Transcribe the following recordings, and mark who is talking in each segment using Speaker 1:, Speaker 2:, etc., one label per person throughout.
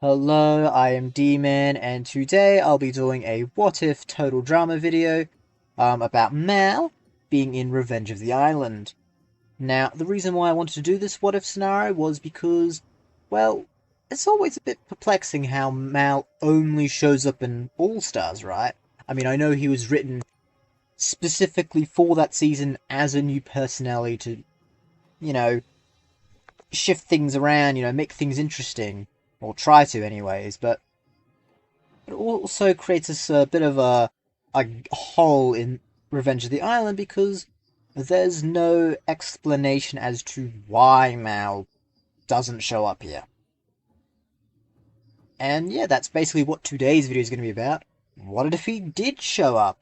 Speaker 1: Hello, I am D-Man, and today I'll be doing a what if total drama video about Mal being in Revenge of the Island. Now, the reason why I wanted to do this what if scenario was because, well, it's always a bit perplexing how Mal only shows up in All Stars, right? I mean, I know he was written specifically for that season as a new personality to, you know, shift things around, make things interesting. Or try to, anyways, but it also creates us a bit of a hole in Revenge of the Island because there's no explanation as to why Mal doesn't show up here. And yeah, that's basically what today's video is going to be about. What if he did show up?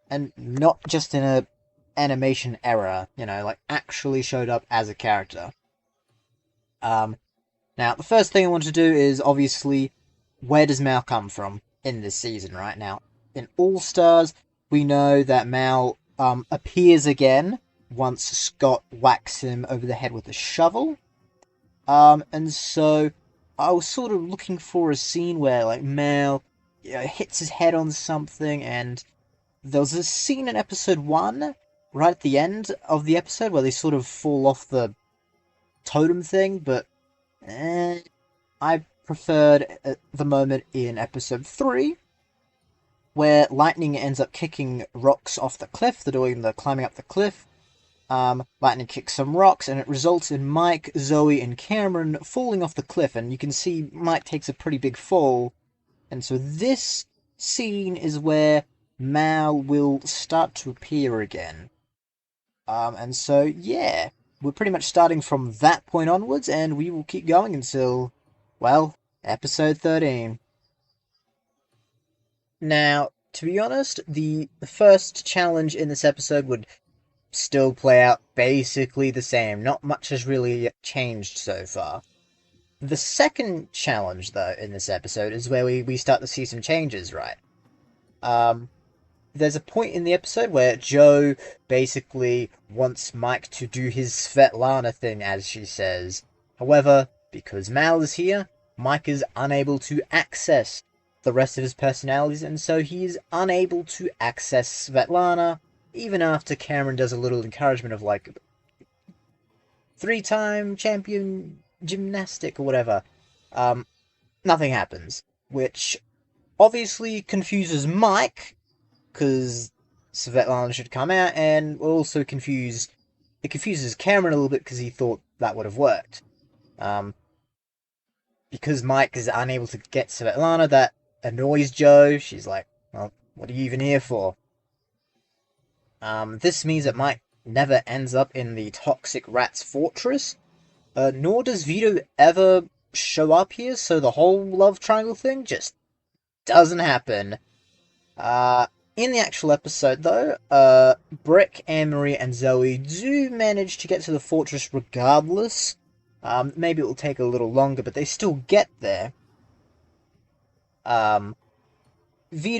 Speaker 1: And not just in a animation error, like actually showed up as a character. Now, the first thing I want to do is, obviously, where does Mal come from in this season, right? Now, in All Stars, we know that Mal appears again once Scott whacks him over the head with a shovel. And so I was sort of looking for a scene where, like, Mal hits his head on something, and there was a scene in episode 1, right at the end of the episode, where they sort of fall off the totem thing, but I preferred the moment in episode 3, where Lightning ends up kicking rocks off the cliff. They're doing the climbing up the cliff. Lightning kicks some rocks, and it results in Mike, Zoe, and Cameron falling off the cliff. And you can see Mike takes a pretty big fall. And so this scene is where Mal will start to appear again. And so, yeah, we're pretty much starting from that point onwards, and we will keep going until, well, episode 13. Now, to be honest, the first challenge in this episode would still play out basically the same. Not much has really changed so far. The second challenge, though, in this episode is where we start to see some changes, right? There's a point in the episode where Joe basically wants Mike to do his Svetlana thing, as she says. However, because Mal is here, Mike is unable to access the rest of his personalities, and so he is unable to access Svetlana, even after Cameron does a little encouragement of, like, 3-time champion gymnastic or whatever. Nothing happens, which obviously confuses Mike, because Svetlana should come out, and also it confuses Cameron a little bit because he thought that would have worked. Because Mike is unable to get Svetlana, that annoys Joe. She's like, well, what are you even here for? This means that Mike never ends up in the Toxic Rat's fortress, nor does Vito ever show up here, so the whole love triangle thing just doesn't happen. In the actual episode, though, Brick, Anne-Marie, and Zoe do manage to get to the fortress regardless. Maybe it will take a little longer, but they still get there. Vito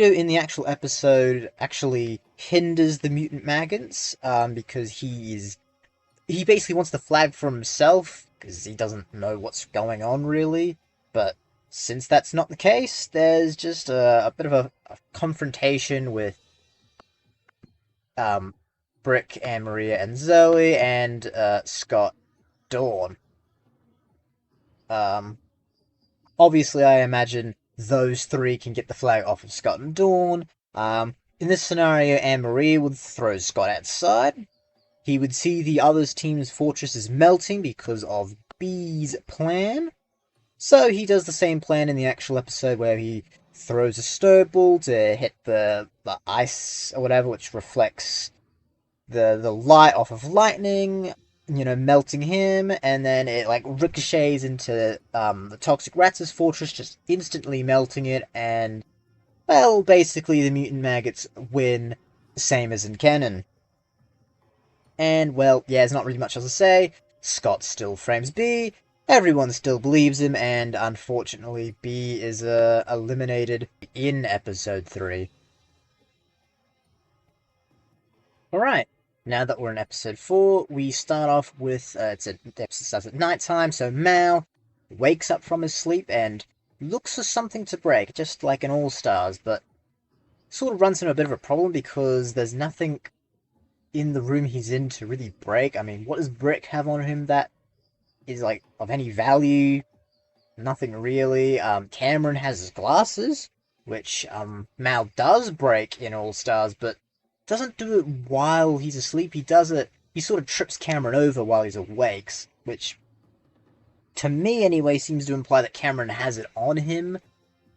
Speaker 1: in the actual episode actually hinders the mutant maggots, because he basically wants the flag for himself, because he doesn't know what's going on, really. But since that's not the case, there's just a bit of a confrontation with Brick, Anne-Marie, and Zoe, and Scott, Dawn. Obviously, I imagine those three can get the flag off of Scott and Dawn. In this scenario, Anne-Marie would throw Scott outside. He would see the other team's fortresses melting because of B's plan. So he does the same plan in the actual episode where he throws a snowball to hit the ice or whatever, which reflects the light off of Lightning, melting him, and then it, like, ricochets into the Toxic Rats' fortress, just instantly melting it, and, well, basically the mutant maggots win, same as in canon. And, well, yeah, there's not really much else to say. Scott still frames B, everyone still believes him, and unfortunately B is eliminated in episode 3. Alright, now that we're in episode 4, we start off with, the episode starts at nighttime, so Mal wakes up from his sleep, and looks for something to break, just like an All-Stars, but sort of runs into a bit of a problem because there's nothing in the room he's in to really break. I mean, what does Brick have on him that is, like, of any value? Nothing really. Cameron has his glasses, which, Mal does break in All-Stars, but doesn't do it while he's asleep. He sort of trips Cameron over while he's awake, which, to me anyway, seems to imply that Cameron has it on him,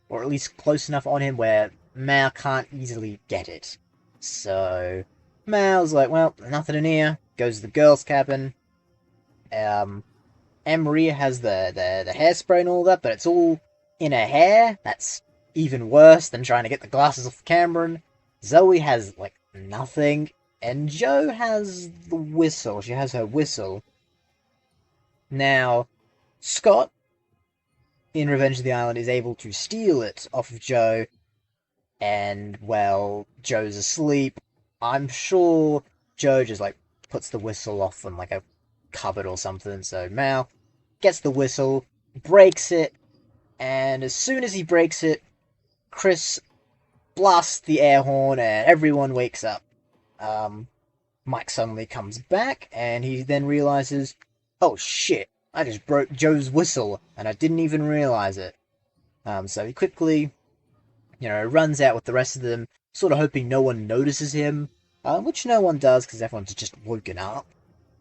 Speaker 1: or at least close enough on him where Mal can't easily get it. So, Mal's like, well, nothing in here, goes to the girls' cabin. Maria has the hairspray and all that, but it's all in her hair. That's even worse than trying to get the glasses off Cameron. Zoe has, like, nothing. And Jo has the whistle. She has her whistle. Now, Scott, in Revenge of the Island, is able to steal it off of Jo. And, well, Jo's asleep. I'm sure Jo just, like, puts the whistle off on, like, a cupboard or something. So Mal gets the whistle, breaks it, and as soon as he breaks it, Chris blasts the air horn and everyone wakes up. Mike suddenly comes back and he then realizes, oh shit, I just broke Jo's whistle and I didn't even realize it. So he quickly, runs out with the rest of them, sort of hoping no one notices him, which no one does because everyone's just woken up.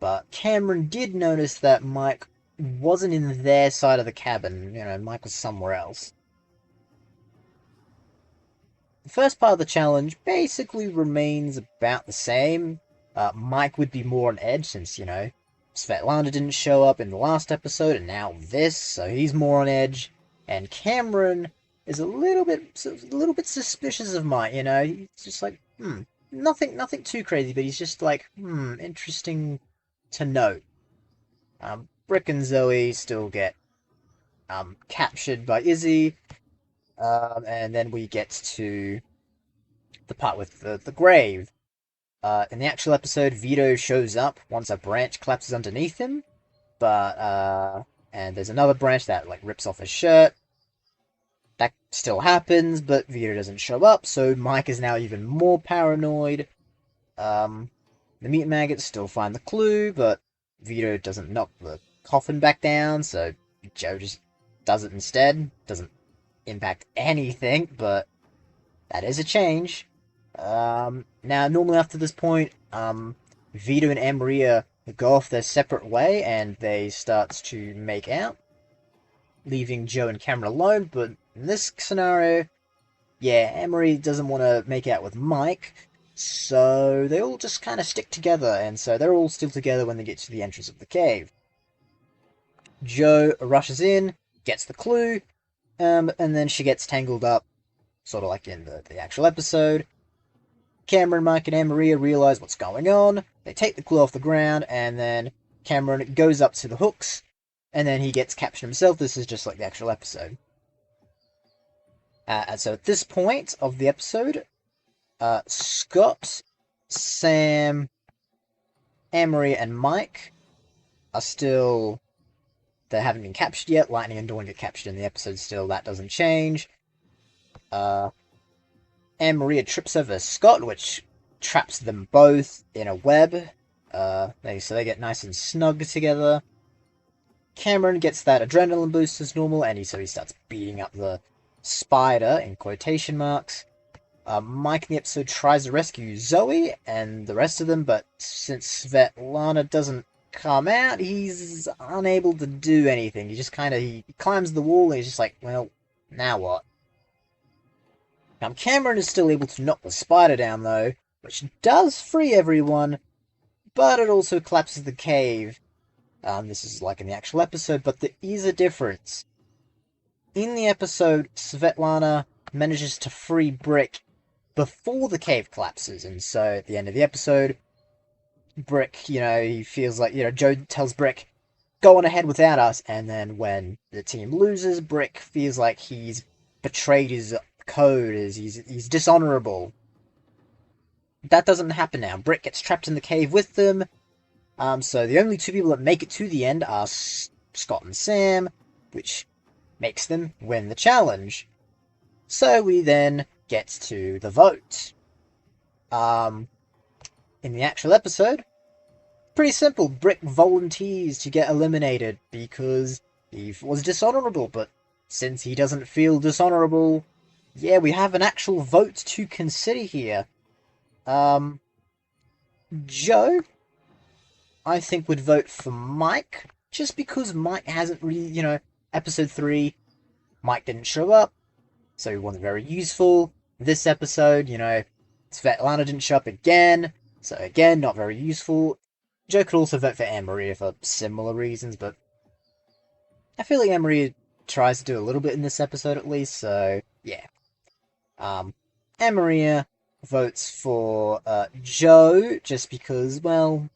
Speaker 1: But Cameron did notice that Mike wasn't in their side of the cabin. Mike was somewhere else. The first part of the challenge basically remains about the same. Mike would be more on edge since, Svetlana didn't show up in the last episode and now this, so he's more on edge. And Cameron is a little bit suspicious of Mike, He's just like, nothing too crazy, but he's just like, interesting to note. Brick and Zoe still get captured by Izzy, and then we get to the part with the grave. In the actual episode, Vito shows up once a branch collapses underneath him, and there's another branch that, like, rips off his shirt. That still happens, but Vito doesn't show up, so Mike is now even more paranoid. The meat maggots still find the clue, but Vito doesn't knock the coffin back down, so Jo just does it instead. Doesn't impact anything, but that is a change. Now, normally after this point, Vito and Maria go off their separate way, and they start to make out, leaving Jo and Cameron alone, but in this scenario, Maria doesn't want to make out with Mike, so they all just kind of stick together, and so they're all still together when they get to the entrance of the cave. Jo rushes in, gets the clue, and then she gets tangled up, sort of like in the actual episode. Cameron, Mike, and Maria realize what's going on, they take the clue off the ground, and then Cameron goes up to the hooks, and then he gets captured himself. This is just like the actual episode. And so at this point of the episode, Scott, Sam, Maria, and Mike are still... They haven't been captured yet. Lightning and Dawn get captured in the episode still. That doesn't change. Maria trips over Scott, which traps them both in a web. So they get nice and snug together. Cameron gets that adrenaline boost as normal, and so he starts beating up the spider, in quotation marks. Mike in the episode tries to rescue Zoe and the rest of them, but since Svetlana doesn't come out, he's unable to do anything. He just he climbs the wall and he's just like, well, now what? Now Cameron is still able to knock the spider down though, which does free everyone, but it also collapses the cave. This is like in the actual episode, but there is a difference. In the episode, Svetlana manages to free Brick before the cave collapses, and so at the end of the episode, Brick, he feels like, Jo tells Brick, go on ahead without us, and then when the team loses, Brick feels like he's betrayed his code, he's dishonorable. That doesn't happen now. Brick gets trapped in the cave with them, so the only two people that make it to the end are Scott and Sam, which makes them win the challenge. So we then get to the vote. In the actual episode, pretty simple. Brick volunteers to get eliminated because he was dishonorable, but since he doesn't feel dishonorable, yeah, we have an actual vote to consider here. Joe, I think, would vote for Mike, just because Mike hasn't really, episode 3, Mike didn't show up, so he wasn't very useful. This episode, Svetlana didn't show up again, so again, not very useful. Joe could also vote for Anne-Maria for similar reasons, but I feel like Anne-Maria tries to do a little bit in this episode at least, so yeah. Anne-Maria votes for Joe just because, well,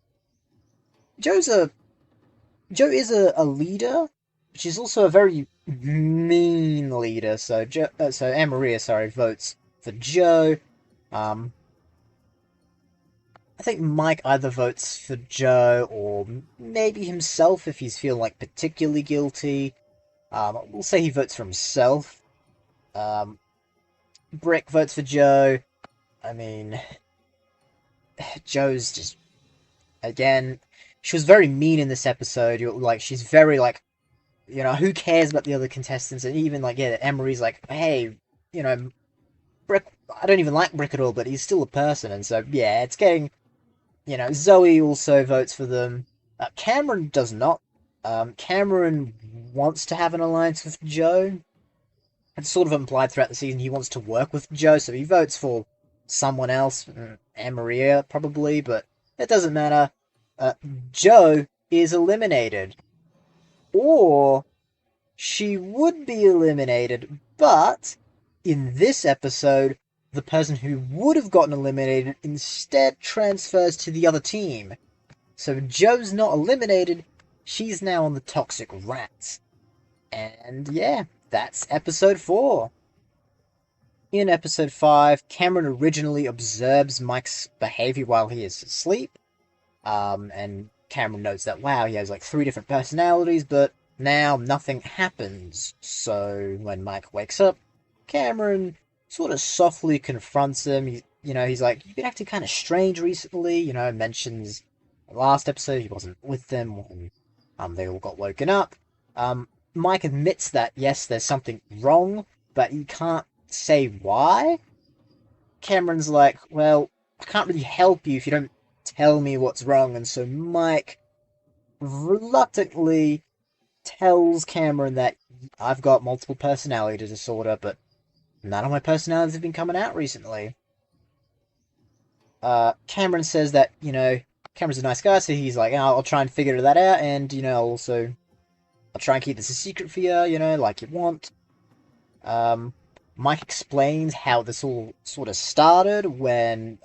Speaker 1: Joe is a leader, but she's also a very mean leader. So Anne-Maria, votes for Joe. I think Mike either votes for Joe or maybe himself if he's feeling like particularly guilty. We'll say he votes for himself. Brick votes for Joe. I mean, Joe's just, again, she was very mean in this episode. She's very, who cares about the other contestants? And even, Emery's like, hey, Brick, I don't even like Brick at all, but he's still a person. And so, yeah, it's getting, Zoe also votes for them. Cameron does not. Cameron wants to have an alliance with Joe. It's sort of implied throughout the season he wants to work with Joe, so he votes for someone else, Anne-Maria probably, but it doesn't matter. Joe is eliminated. Or she would be eliminated, but in this episode, the person who would have gotten eliminated instead transfers to the other team. So Joe's not eliminated, she's now on the Toxic Rats. And yeah, that's episode 4. In episode 5, Cameron originally observes Mike's behavior while he is asleep. And Cameron notes that, wow, he has 3 different personalities, but now nothing happens. So when Mike wakes up, Cameron sort of softly confronts him. He's like, you've been acting kind of strange recently, mentions the last episode he wasn't with them when they all got woken up. Mike admits that, yes, there's something wrong, but he can't say why. Cameron's like, well, I can't really help you if you don't tell me what's wrong, and so Mike reluctantly tells Cameron that I've got multiple personality disorder, but none of my personalities have been coming out recently. Cameron says that, Cameron's a nice guy, so he's like, I'll try and figure that out, and, I'll try and keep this a secret for you, like you want. Mike explains how this all sort of started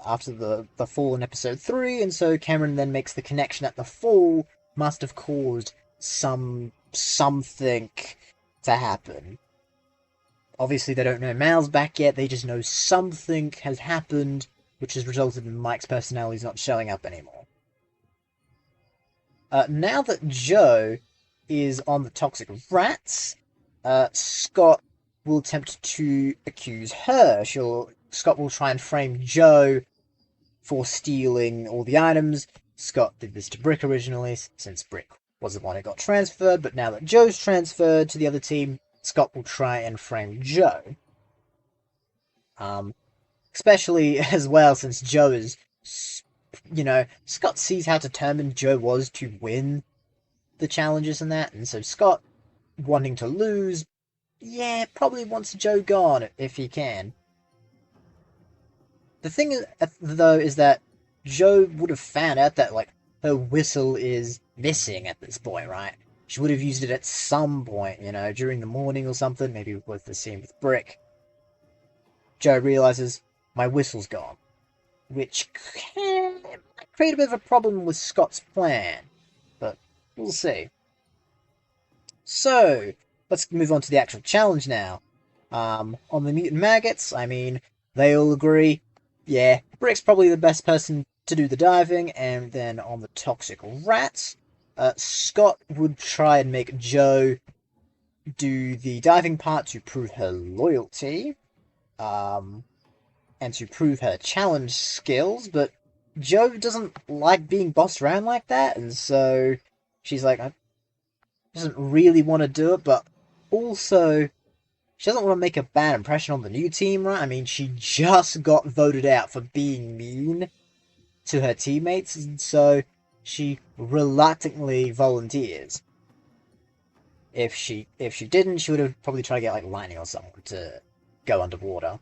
Speaker 1: after the fall in episode 3, and so Cameron then makes the connection that the fall must have caused something to happen. Obviously, they don't know Mal's back yet, they just know something has happened, which has resulted in Mike's personalities not showing up anymore. Now that Joe is on the Toxic Rats, Scott will attempt to accuse her. Scott will try and frame Joe for stealing all the items. Scott did this to Brick originally, since Brick was the one who got transferred, but now that Joe's transferred to the other team, Scott will try and frame Joe. Especially as well, since Joe is, Scott sees how determined Joe was to win the challenges and that, and so Scott, wanting to lose, yeah, probably wants Joe gone if he can. The thing is, though, is that Joe would have found out that, her whistle is missing at this point, right? She would have used it at some point, during the morning or something, maybe with the scene with Brick. Joe realizes, my whistle's gone, which might create a bit of a problem with Scott's plan, but we'll see. So, let's move on to the actual challenge now. On the Mutant Maggots, they all agree, yeah, Brick's probably the best person to do the diving, and then on the Toxic Rats, Scott would try and make Joe do the diving part to prove her loyalty, and to prove her challenge skills, but Jo doesn't like being bossed around like that, and so she's like, I doesn't really want to do it, but also she doesn't want to make a bad impression on the new team, right? I mean, she just got voted out for being mean to her teammates, and so she reluctantly volunteers. If she didn't, she would have probably tried to get like Lightning or someone to go underwater.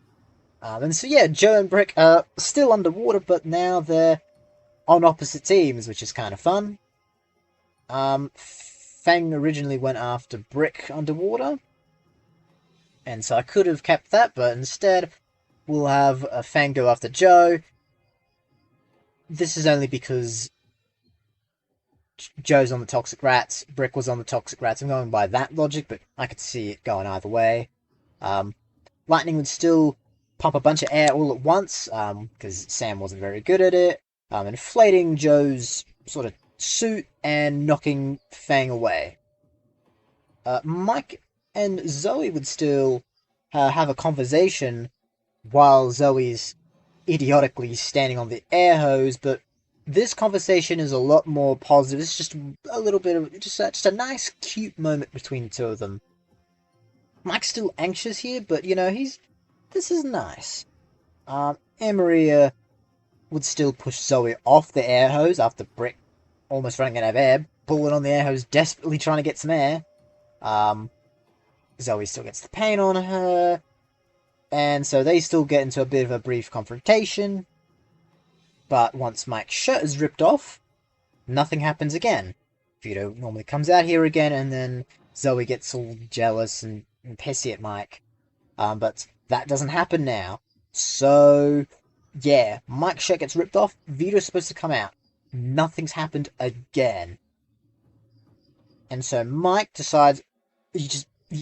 Speaker 1: And so yeah, Jo and Brick are still underwater, but now they're on opposite teams, which is kind of fun. Fang originally went after Brick underwater, and so I could have kept that, but instead we'll have Fang go after Jo. This is only because Jo's on the Toxic Rats, Brick was on the Toxic Rats. I'm going by that logic, but I could see it going either way. Lightning would still pump a bunch of air all at once, because Sam wasn't very good at it, inflating Jo's sort of suit and knocking Fang away. Mike and Zoe would still have a conversation while Zoe's idiotically standing on the air hose, but this conversation is a lot more positive. It's just a little bit of just a nice, cute moment between the two of them. Mike's still anxious here, but this is nice. Maria would still push Zoe off the air hose after Brick almost running out of air, pulling on the air hose, desperately trying to get some air. Zoe still gets the pain on her, and so they still get into a bit of a brief confrontation. But once Mike's shirt is ripped off, nothing happens again. Vito normally comes out here again, and then Zoe gets all jealous and pissy at Mike. But that doesn't happen now. So, yeah, Mike's shirt gets ripped off, Vito's supposed to come out. Nothing's happened again. And so Mike decides, he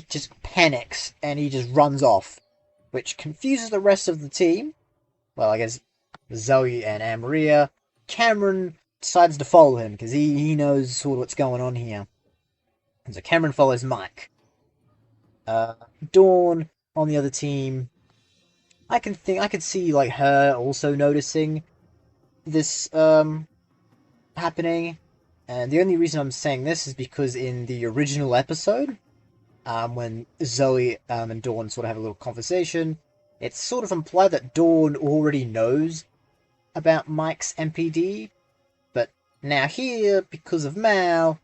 Speaker 1: just panics, and he just runs off, which confuses the rest of the team. Well, I guess Zoe and Maria. Cameron decides to follow him, because he knows sort of what's going on here. And so Cameron follows Mike. Dawn, on the other team, I could see, like, her also noticing this, happening. And the only reason I'm saying this is because in the original episode, when Zoe and Dawn sort of have a little conversation, it's sort of implied that Dawn already knows about Mike's MPD, but now here, because of Mal,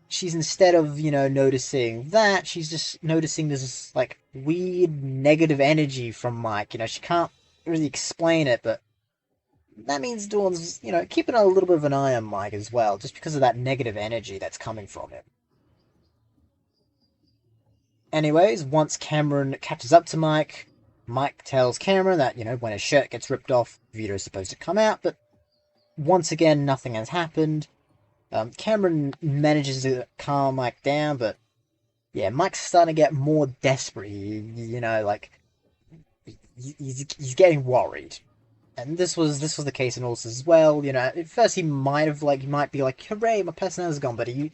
Speaker 1: she's, instead of, noticing that, she's just noticing this, like, weird negative energy from Mike. She can't really explain it, but that means Dawn's, keeping a little bit of an eye on Mike as well, just because of that negative energy that's coming from him. Anyways, once Cameron catches up to Mike, Mike tells Cameron that, when his shirt gets ripped off, Vito's supposed to come out, but once again, nothing has happened. Cameron manages to calm Mike down, but yeah, Mike's starting to get more desperate. He's getting worried. And this was the case in Ulster as well. At first he might be like, hooray, my personality's gone, but he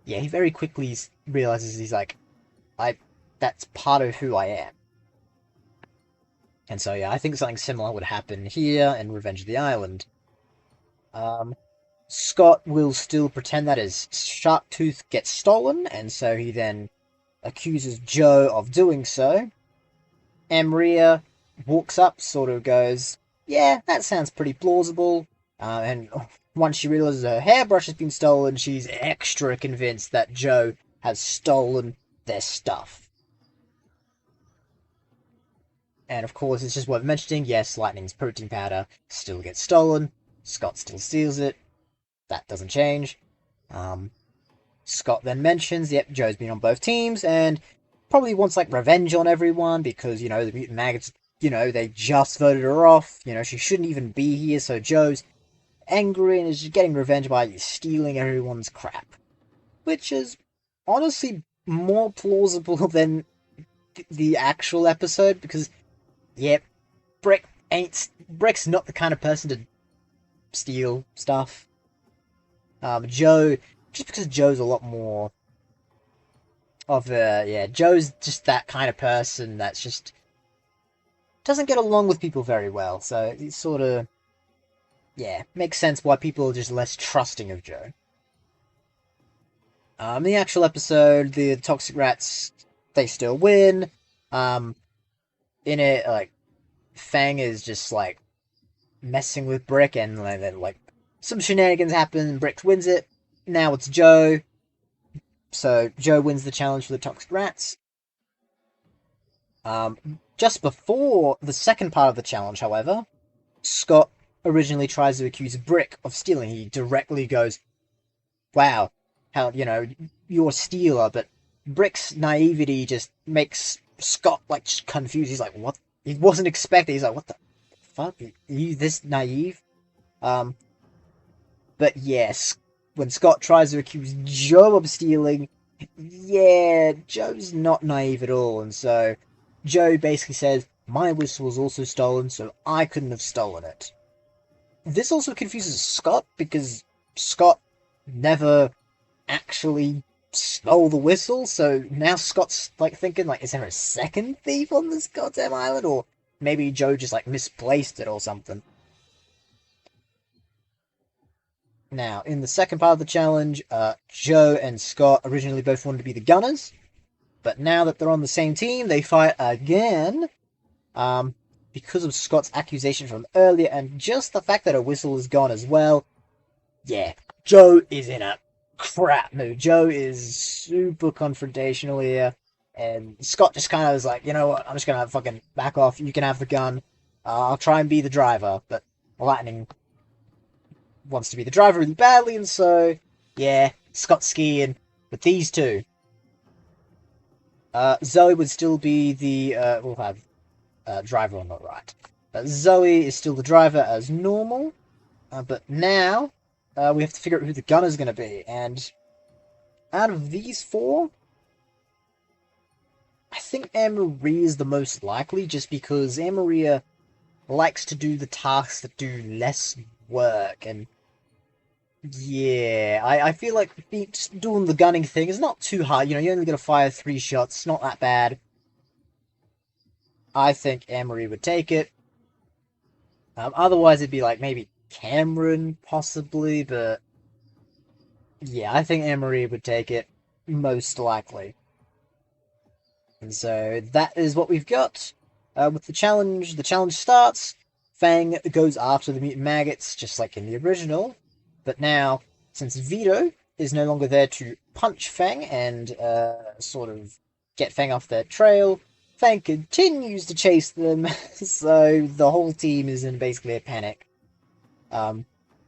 Speaker 1: very quickly realizes he's like, that's part of who I am. And so yeah, I think something similar would happen here in Revenge of the Island. Scott will still pretend that his shark tooth gets stolen, and so he then accuses Jo of doing so. Maria walks up, sort of goes, yeah, that sounds pretty plausible. And once she realizes her hairbrush has been stolen, she's extra convinced that Jo has stolen their stuff. And of course, it's just worth mentioning, yes, Lightning's protein powder still gets stolen. Scott still steals it. That doesn't change. Scott then mentions, yep, Jo's been on both teams, and probably wants, like, revenge on everyone, because, the mutant maggots, they just voted her off. She shouldn't even be here, so Jo's angry and is just getting revenge by stealing everyone's crap. Which is, honestly, more plausible than the actual episode, because, yep, Brick's not the kind of person to steal stuff. Jo, just because Jo's a lot more Yeah, Joe's just that kind of person that's just doesn't get along with people very well. So it's sort of, yeah, makes sense why people are just less trusting of Joe. In the actual episode, the Toxic Rats, they still win. Um, in it, like, Fang is just, like, messing with Brick, and then, like, some shenanigans happen, and Brick wins it. Now it's Joe. So Joe wins the challenge for the Toxic Rats. Just before the second part of the challenge, however, Scott originally tries to accuse Brick of stealing. He directly goes, wow, how, you're a stealer, but Brick's naivety just makes Scott, like, just confused. He's like, what? He wasn't expecting. He's like, what the fuck? Are you this naive? But yes, when Scott tries to accuse Joe of stealing, yeah, Joe's not naive at all, and so Joe basically says, my whistle was also stolen, so I couldn't have stolen it. This also confuses Scott, because Scott never actually stole the whistle, so now Scott's, like, thinking, like, is there a second thief on this goddamn island, or maybe Joe just, like, misplaced it or something. Now, in the second part of the challenge, Joe and Scott originally both wanted to be the Gunners, but now that they're on the same team, they fight again, because of Scott's accusation from earlier, and just the fact that a whistle is gone as well. Yeah, Joe is in a crap mood. Joe is super confrontational here, and Scott just kind of is like, you know what, I'm just gonna fucking back off, you can have the gun, I'll try and be the driver, but Lightning wants to be the driver really badly, and so, yeah, Scott's skiing with these two. Zoe would still be the, we'll have driver on the right. Zoe is still the driver as normal, but now we have to figure out who the gunner's going to be, and out of these four, I think Anne-Marie is the most likely, just because Anne-Marie likes to do the tasks that do less work, and yeah, I feel like just doing the gunning thing is not too hard. You only got to fire 3 shots. It's not that bad. I think Anne-Marie would take it. Otherwise, it'd be like maybe Cameron, possibly, but yeah, I think Anne-Marie would take it, most likely. And so that is what we've got. With the challenge starts. Fang goes after the mutant maggots, just like in the original. But now, since Vito is no longer there to punch Fang and sort of get Fang off their trail, Fang continues to chase them, so the whole team is in basically a panic.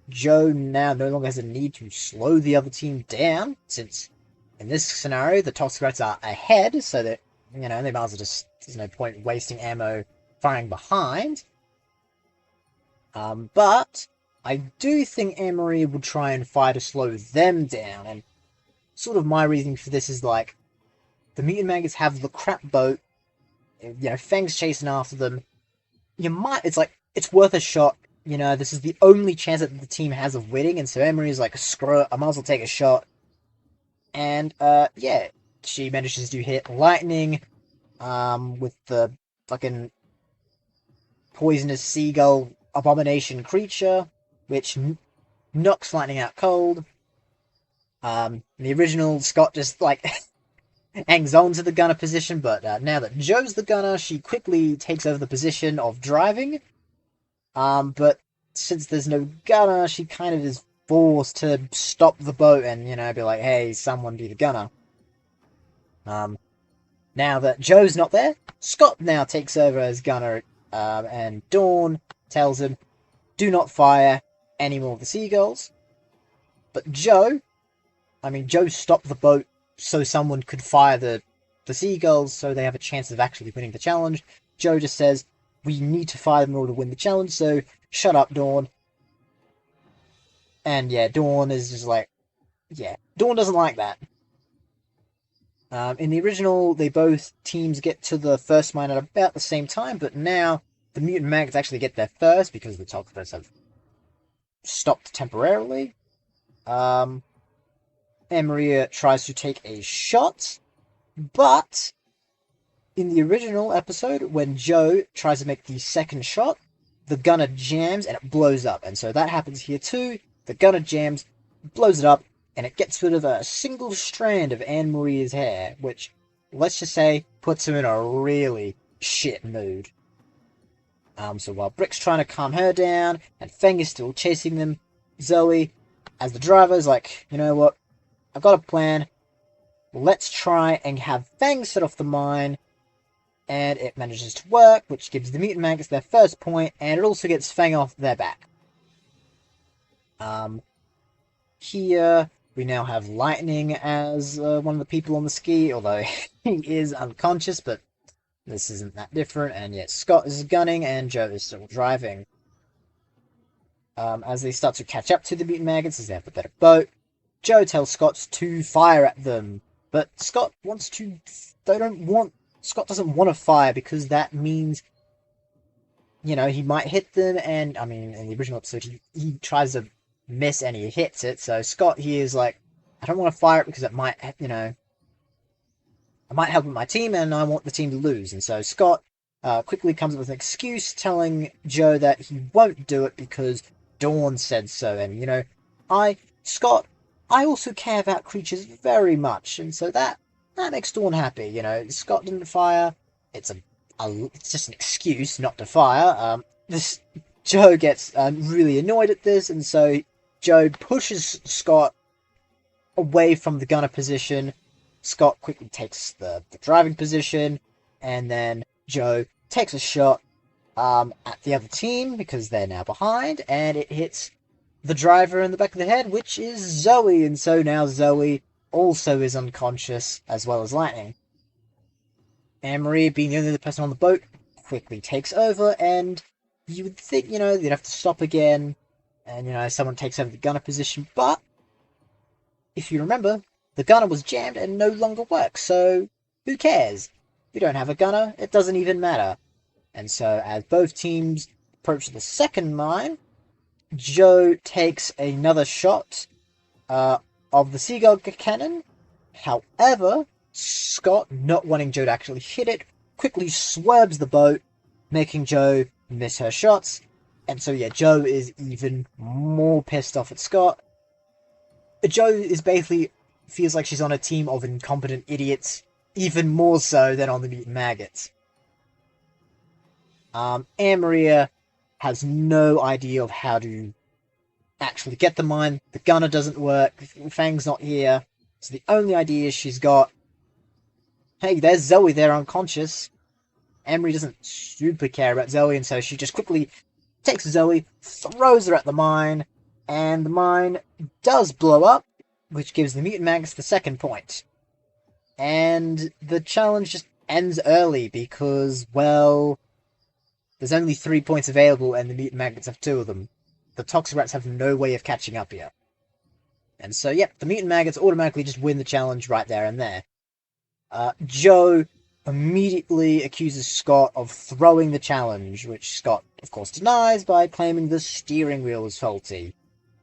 Speaker 1: Joe now no longer has a need to slow the other team down, since in this scenario the Toxic Rats are ahead, so that, they might as well just, there's no point wasting ammo firing behind. But I do think Anne-Marie would try and fire to slow them down, and sort of my reasoning for this is, like, the mutant maggots have the crap boat, Fang's chasing after them, it's worth a shot, this is the only chance that the team has of winning, and so Anne-Marie's like, screw it, I might as well take a shot, and, yeah, she manages to hit Lightning, with the fucking poisonous seagull abomination creature, which knocks Lightning out cold. In the original, Scott just, like, hangs on to the gunner position, but now that Joe's the gunner, she quickly takes over the position of driving. But since there's no gunner, she kind of is forced to stop the boat and, be like, hey, someone be the gunner. Now that Joe's not there, Scott now takes over as gunner, and Dawn tells him, do not fire any more of the seagulls. But Joe stopped the boat so someone could fire the seagulls, so they have a chance of actually winning the challenge. Joe just says, we need to fire them in order to win the challenge, so shut up, Dawn. And yeah, Dawn is just like, yeah, Dawn doesn't like that. In the original, both teams get to the first mine at about the same time, but now the mutant maggots actually get there first because the Toxicrats have stopped temporarily. Anne-Marie tries to take a shot, But in the original episode, when Joe tries to make the second shot, the gunner jams and it blows up. And so that happens here too. The gunner jams, blows it up, and it gets rid of a single strand of Anne Maria's hair, which, let's just say, puts her in a really shit mood. So while Brick's trying to calm her down, and Feng is still chasing them, Zoe, as the driver, is like, you know what, I've got a plan. Let's try and have Feng set off the mine, and it manages to work, which gives the mutant maggots their first point, and it also gets Feng off their back. Here, we now have Lightning as one of the people on the ski, although he is unconscious, but this isn't that different, and yet Scott is gunning, and Joe is still driving. As they start to catch up to the mutant maggots, as they have the better boat, Joe tells Scott to fire at them, but Scott doesn't want to fire, because that means, you know, he might hit them, and, I mean, in the original episode, he tries to miss and he hits it, so Scott here is like, I don't want to fire it because it might, you know, I might help with my team, and I want the team to lose, and so Scott quickly comes up with an excuse, telling Joe that he won't do it because Dawn said so, and, you know, I also care about creatures very much, and so that makes Dawn happy, you know. Scott didn't fire, it's just an excuse not to fire. Joe gets really annoyed at this, and so Joe pushes Scott away from the gunner position. Scott quickly takes the driving position, and then Joe takes a shot at the other team, because they're now behind, and it hits the driver in the back of the head, which is Zoe, and so now Zoe also is unconscious, as well as Lightning. Anne-Marie, being the only other person on the boat, quickly takes over, and you would think, you know, they'd have to stop again, and, you know, someone takes over the gunner position, but if you remember, the gunner was jammed and no longer works, so who cares? We don't have a gunner, it doesn't even matter. And so, as both teams approach the second mine, Joe takes another shot of the seagull cannon. However, Scott, not wanting Joe to actually hit it, quickly swerves the boat, making Joe miss her shots. And so, yeah, Joe is even more pissed off at Scott. Joe is basically feels like she's on a team of incompetent idiots, even more so than on the mutant maggots. Anne-Maria has no idea of how to actually get the mine. The gunner doesn't work. Fang's not here. So the only idea she's got... Hey, there's Zoe there unconscious. Anne-Marie doesn't super care about Zoe, and so she just quickly takes Zoe, throws her at the mine, and the mine does blow up, which gives the mutant maggots the second point. And the challenge just ends early because, well, there's only 3 points available and the mutant maggots have 2 of them. The toxic rats have no way of catching up here. And so, yep, the mutant maggots automatically just win the challenge right there and there. Joe immediately accuses Scott of throwing the challenge, which Scott, of course, denies by claiming the steering wheel was faulty.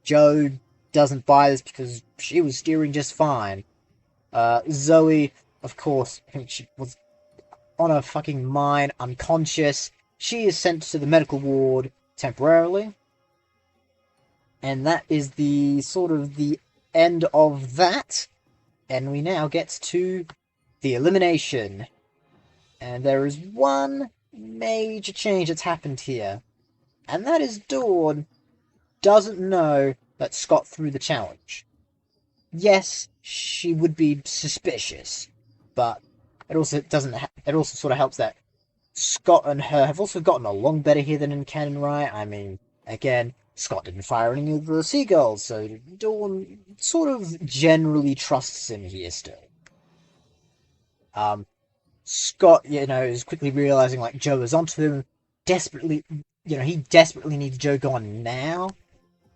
Speaker 1: Joe doesn't buy this because she was steering just fine. Zoe, of course, I think she was on a fucking mine, unconscious. She is sent to the medical ward temporarily. And that is the sort of the end of that. And we now get to the elimination. And there is one major change that's happened here. And that is Dawn doesn't know that Scott threw the challenge. Yes, she would be suspicious, but it also sort of helps that Scott and her have also gotten along better here than in canon, right? I mean, again, Scott didn't fire any of the seagulls, so Dawn sort of generally trusts him here still. Scott, you know, is quickly realizing, like, Joe is onto him, he desperately needs Joe gone now,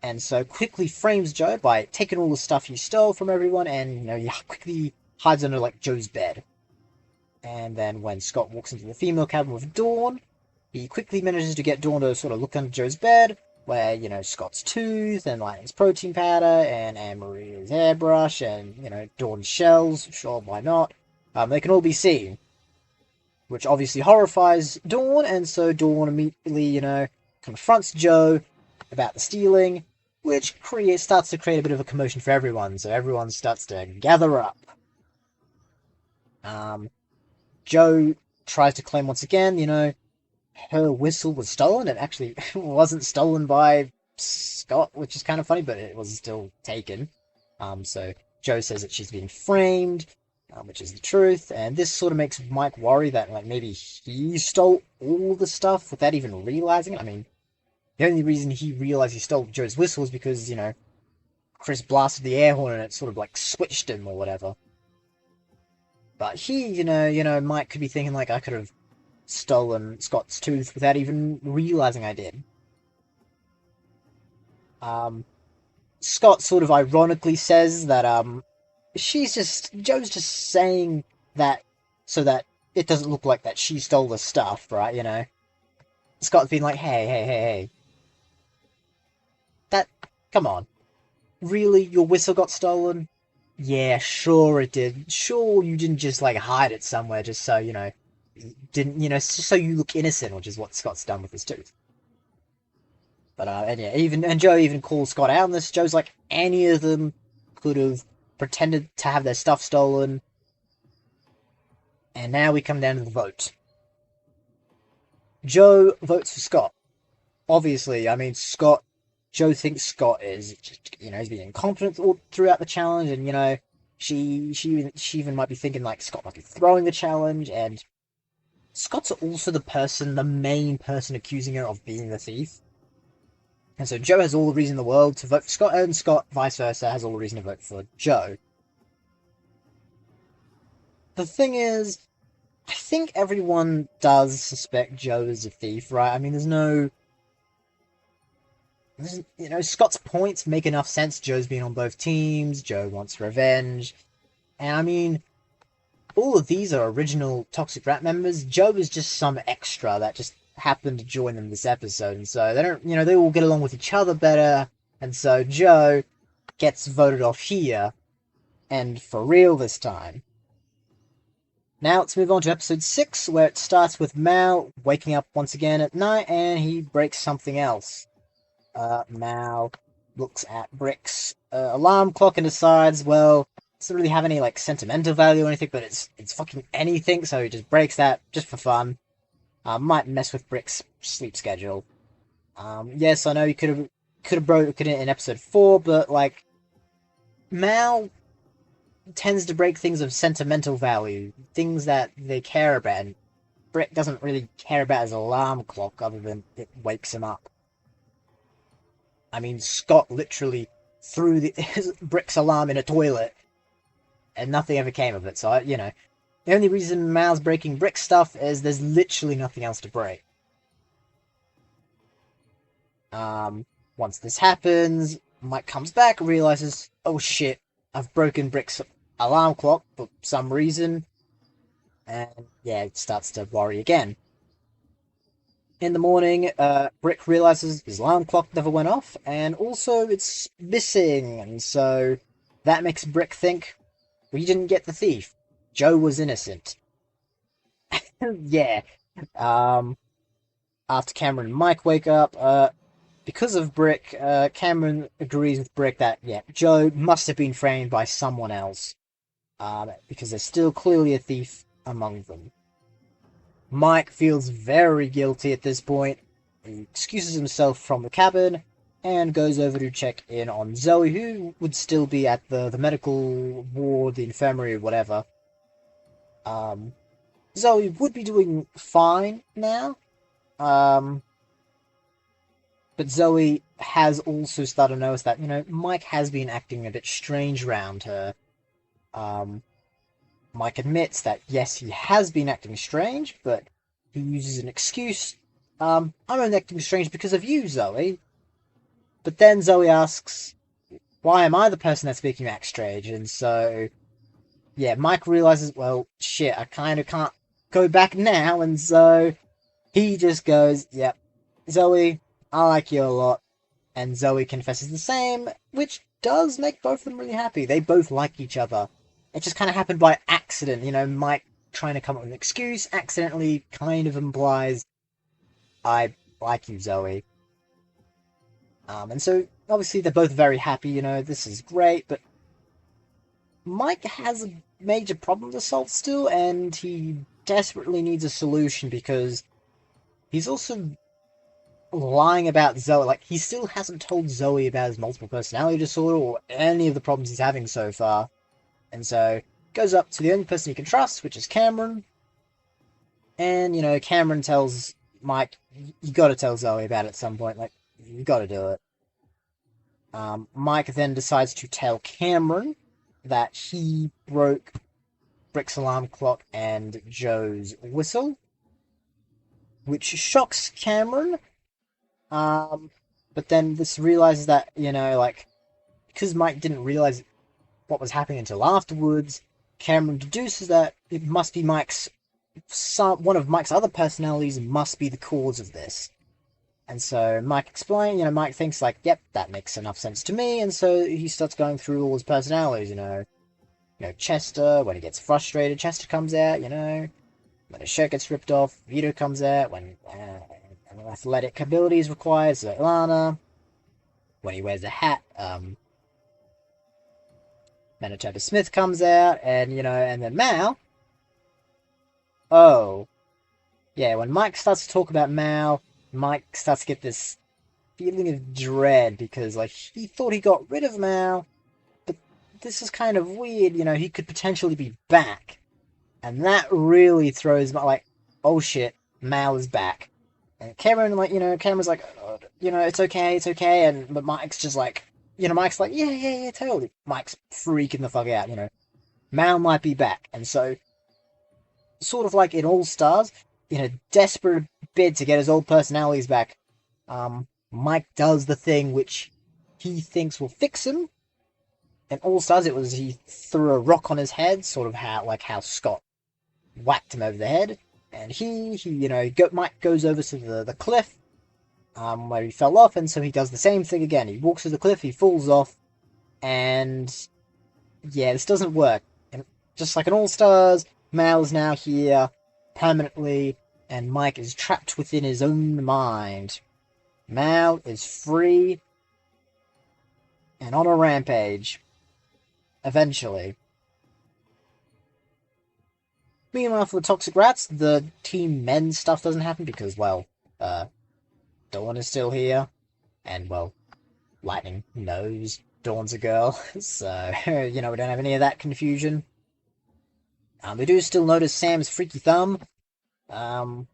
Speaker 1: and so quickly frames Joe by taking all the stuff he stole from everyone, and, you know, he quickly hides under, like, Joe's bed. And then when Scott walks into the female cabin with Dawn, he quickly manages to get Dawn to sort of look under Joe's bed, where, you know, Scott's tooth, and Lightning's protein powder, and Anne-Marie's hairbrush, and, you know, Dawn's shells, sure, why not? They can all be seen, which obviously horrifies Dawn, and so Dawn immediately, confronts Joe about the stealing, which starts to create a bit of a commotion for everyone, so everyone starts to gather up. Joe tries to claim once again, her whistle was stolen. It actually wasn't stolen by Scott, which is kind of funny, but it was still taken. So Joe says that she's been framed, which is the truth, and this sort of makes Mike worry that maybe he stole all the stuff without even realizing it. I mean, the only reason he realized he stole Joe's whistle was because, Chris blasted the air horn and it sort of switched him or whatever. But he, Mike could be thinking I could have stolen Scott's tooth without even realizing I did. Scott sort of ironically says that Joe's just saying that so that it doesn't look like that she stole the stuff, right? Scott's been like, hey, come on, really, your whistle got stolen? Yeah, sure it did. Sure, you didn't just hide it somewhere just so just so you look innocent, which is what Scott's done with his tooth. But and yeah, Joe even calls Scott out on this. Joe's like, any of them could have pretended to have their stuff stolen. And now we come down to the vote. Joe votes for Scott. Obviously, I mean, Joe thinks Scott is just, he's being incompetent all throughout the challenge, and she even might be thinking Scott might be throwing the challenge, and Scott's also the main person accusing her of being the thief. And so Joe has all the reason in the world to vote for Scott, and Scott, vice versa, has all the reason to vote for Joe. The thing is, I think everyone does suspect Joe is a thief, right? I mean, Scott's points make enough sense. Joe's been on both teams, Joe wants revenge, and I mean, all of these are original Toxic Rat members. Joe is just some extra that just happened to join them this episode, and so they don't, they all get along with each other better, and so Joe gets voted off here, and for real this time. Now let's move on to episode 6, where it starts with Mal waking up once again at night, and he breaks something else. Mal looks at Brick's alarm clock and decides, well, it doesn't really have any sentimental value or anything, but it's fucking anything, so he just breaks that just for fun. Might mess with Brick's sleep schedule. Yes, I know he could have broken it in episode 4, but Mal tends to break things of sentimental value, things that they care about, and Brick doesn't really care about his alarm clock other than it wakes him up. I mean, Scott literally threw Brick's alarm in a toilet, and nothing ever came of it, so, the only reason Mal's breaking Brick's stuff is there's literally nothing else to break. Once this happens, Mike comes back, realizes, oh shit, I've broken Brick's alarm clock for some reason, and yeah, it starts to worry again. In the morning, Brick realizes his alarm clock never went off, and also it's missing, and so that makes Brick think, we didn't get the thief. Joe was innocent. Yeah. After Cameron and Mike wake up, because of Brick, Cameron agrees with Brick that, yeah, Joe must have been framed by someone else, because there's still clearly a thief among them. Mike feels very guilty at this point. He excuses himself from the cabin and goes over to check in on Zoe, who would still be at the medical ward, the infirmary, whatever. Zoe would be doing fine now. But Zoe has also started to notice that, Mike has been acting a bit strange around her. Mike admits that, yes, he has been acting strange, but he uses an excuse. I'm only acting strange because of you, Zoe. But then Zoe asks, why am I the person that's making you act strange? And so, yeah, Mike realizes, well, shit, I kind of can't go back now, and so he just goes, yep, Zoe, I like you a lot. And Zoe confesses the same, which does make both of them really happy. They both like each other. it just kind of happened by accident. Mike trying to come up with an excuse accidentally kind of implies, I like you, Zoe. And so obviously they're both very happy. This is great, but Mike has a major problem to solve still, and he desperately needs a solution because he's also lying about Zoe. Like, he still hasn't told Zoe about his multiple personality disorder or any of the problems he's having so far. And so, goes up to the only person he can trust, which is Cameron. And, Cameron tells Mike, you gotta tell Zoe about it at some point. Like, you gotta do it. Mike then decides to tell Cameron that he broke Brick's alarm clock and Joe's whistle, which shocks Cameron. But then this realizes that, because Mike didn't realize what was happening until afterwards, Cameron deduces that it must be one of Mike's other personalities must be the cause of this. And so Mike explains, Mike thinks like, yep, that makes enough sense to me, and so he starts going through all his personalities, Chester, when he gets frustrated, Chester comes out, when his shirt gets ripped off, Vito comes out, when athletic ability is required, so Lana, when he wears a hat, Manitoba Smith comes out, and, and then Mal, oh, yeah, when Mike starts to talk about Mal, Mike starts to get this feeling of dread, because, he thought he got rid of Mal, but this is kind of weird, he could potentially be back. And that really throws my, oh shit, Mal is back. And Cameron, Cameron's like, oh, it's okay, but Mike's just like, Mike's like, yeah, totally. Mike's freaking the fuck out, Mal might be back. And so, sort of like in All Stars, in a desperate bid to get his old personalities back, Mike does the thing which he thinks will fix him. In All Stars, it was he threw a rock on his head, sort of how Scott whacked him over the head. And Mike goes over to the cliff, where he fell off, and so he does the same thing again. He walks to the cliff, he falls off, and yeah, this doesn't work. And just like in All Stars, Mal is now here permanently, and Mike is trapped within his own mind. Mal is free and on a rampage. Eventually. Meanwhile, for the Toxic Rats, the Team Men stuff doesn't happen because, well, Dawn is still here, and, well, Lightning knows Dawn's a girl, so, we don't have any of that confusion. We do still notice Sam's freaky thumb. I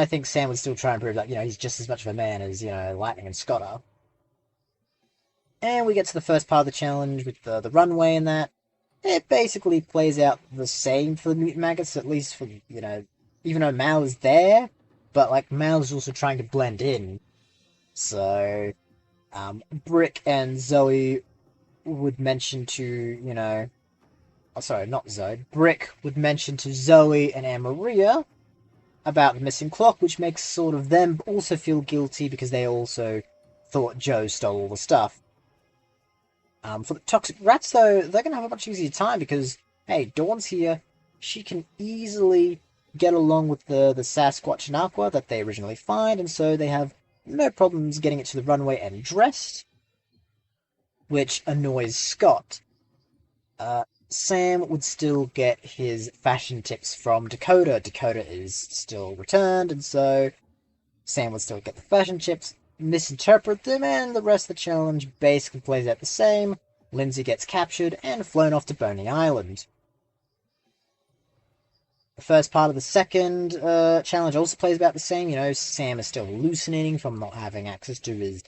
Speaker 1: think Sam would still try and prove that, he's just as much of a man as, Lightning and Scott are. And we get to the first part of the challenge with the runway and that. It basically plays out the same for the mutant maggots, at least for, even though Mal is there, but, Mal is also trying to blend in. So, Brick and Zoe would mention to, oh, sorry, not Zoe. Brick would mention to Zoe and Anne-Maria about the missing clock, which makes sort of them also feel guilty because they also thought Joe stole all the stuff. For the Toxic Rats, though, they're going to have a much easier time because, hey, Dawn's here. She can easily get along with the Sasquatch and Aqua that they originally find, and so they have no problems getting it to the runway and dressed, which annoys Scott. Sam would still get his fashion tips from Dakota. Dakota is still returned, and so Sam would still get the fashion tips, misinterpret them, and the rest of the challenge basically plays out the same. Lindsay gets captured and flown off to Boney Island. The first part of the second challenge also plays about the same. Sam is still hallucinating from not having access to his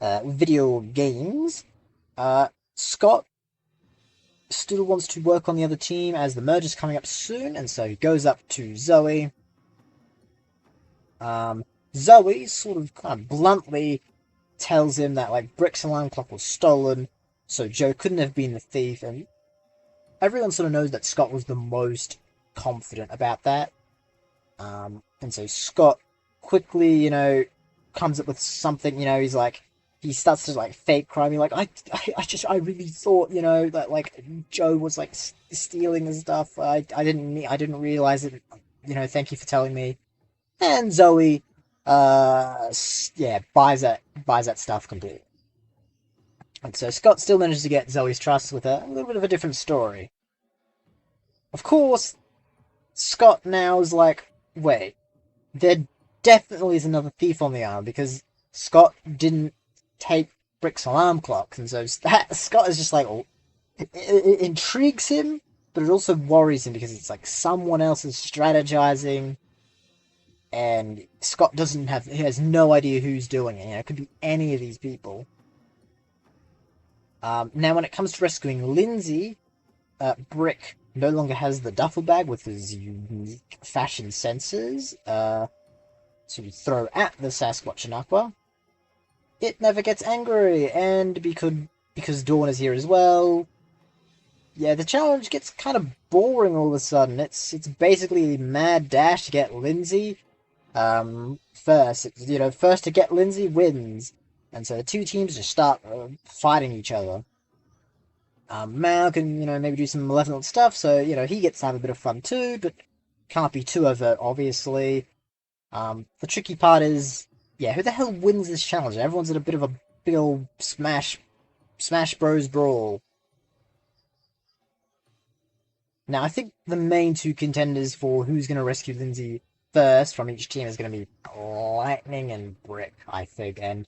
Speaker 1: video games. Scott still wants to work on the other team as the merge is coming up soon, and so he goes up to Zoe. Zoe sort of kind of bluntly tells him that Brick's alarm clock was stolen, so Joe couldn't have been the thief, and everyone sort of knows that Scott was the most confident about that. And so Scott quickly, comes up with something, he starts to like fake crime. You're like, I really thought, that like Joe was like stealing and stuff. I didn't realize it. Thank you for telling me. And Zoe, yeah, buys that stuff completely. And so Scott still manages to get Zoe's trust with a little bit of a different story. Of course, Scott now is like, wait, there definitely is another thief on the island because Scott didn't take Brick's alarm clock, and so Scott is just like, oh, it intrigues him, but it also worries him because it's like someone else is strategizing, and Scott he has no idea who's doing it. It could be any of these people. Now, when it comes to rescuing Lindsay, Brick no longer has the duffel bag with his unique fashion sensors to throw at the Sasquatch and Aqua. It never gets angry, and because Dawn is here as well, yeah, the challenge gets kind of boring all of a sudden. It's basically a mad dash to get Lindsay. First to get Lindsay wins, and so the two teams just start fighting each other. Mal can, maybe do some malevolent stuff, so, he gets to have a bit of fun too, but can't be too overt, obviously. The tricky part is, yeah, who the hell wins this challenge? Everyone's in a bit of a big old Smash Bros. Brawl. Now, I think the main two contenders for who's going to rescue Lindsay first from each team is going to be Lightning and Brick, I think, and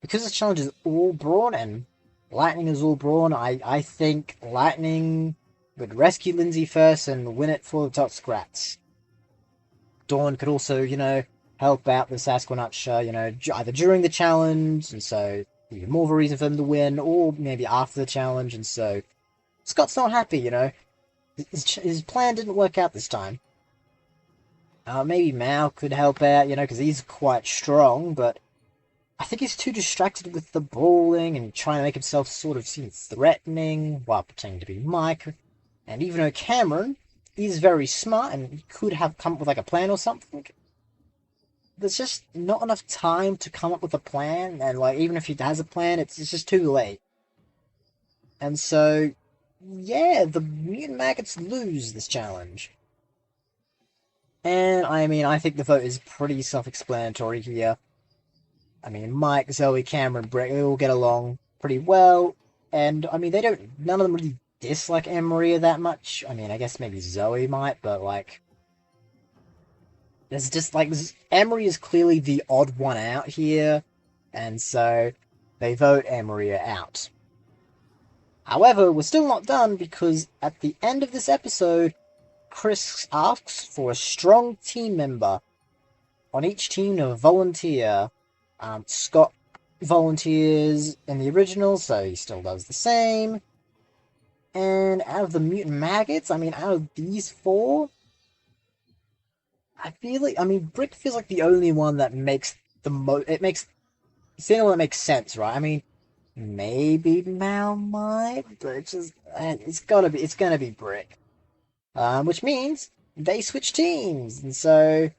Speaker 1: because this challenge is all brawn and Lightning is all brawn, I think Lightning would rescue Lindsay first and win it for the Toxic Rats. Dawn could also, help out the Sasquatch, either during the challenge, and so even more of a reason for them to win, or maybe after the challenge, and so Scott's not happy, His plan didn't work out this time. Maybe Mal could help out, because he's quite strong, but I think he's too distracted with the brawling and trying to make himself sort of seem threatening while pretending to be Mike. And even though Cameron is very smart and he could have come up with like a plan or something, there's just not enough time to come up with a plan, and like even if he has a plan, it's just too late. And so, yeah, the mutant maggots lose this challenge. And I think the vote is pretty self-explanatory here. Mike, Zoe, Cameron, Brick, they all get along pretty well, and none of them really dislike Anne-Maria that much. I guess maybe Zoe might, but like, there's just like, Anne-Maria is clearly the odd one out here, and so they vote Anne-Maria out. However, we're still not done, because at the end of this episode, Chris asks for a strong team member on each team to volunteer. Scott volunteers in the original, so he still does the same. And out of the mutant maggots, out of these four, I feel like, Brick feels like the only one that makes the most. It's the only one that makes sense, right? Maybe Mal might, but it's gonna be Brick. Which means they switch teams, and so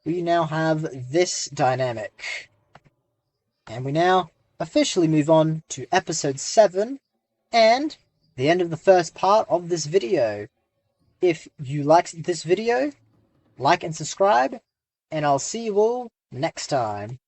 Speaker 1: we now have this dynamic. And we now officially move on to episode 7, and the end of the first part of this video. If you liked this video, like and subscribe, and I'll see you all next time.